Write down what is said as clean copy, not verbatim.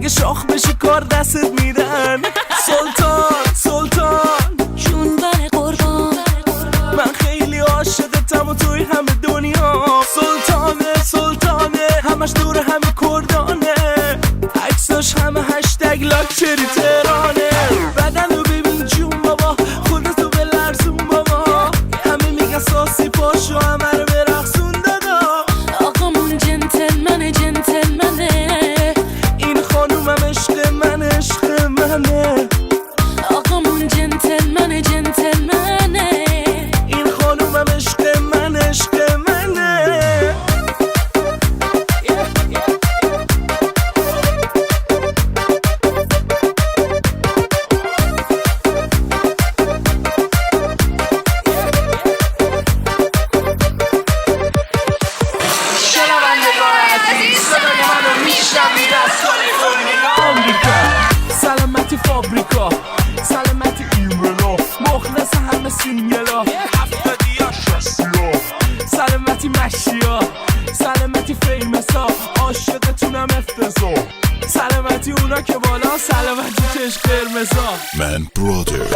اگه شاخ بشی کار دستت میدن. سلطان جون بر قربان، من خیلی عاشقتم و توی همه دنیا. سلطانه همش دور همه کردانه، عکساش همه هشتگ لاکچری تهرانه. بدن رو ببین جون بابا، خودتو بلرزون بابا، همه میگن ساسی پاشو همه رو برقصون دادا. آقامون جنتلمنه این خانومم عشق منه. آقامون جنتلمنه این خانومم عشق منه. سلامتی فابریکا، سلامتی ایملا، مخلص همه سینگلا، افتادیا شستیا، سلامتی مشیا، سلامتی فیمسا، عاشقتونم افتضا، سلامتی اونا که بالا، سلامتی چشم قرمزا. من برادرز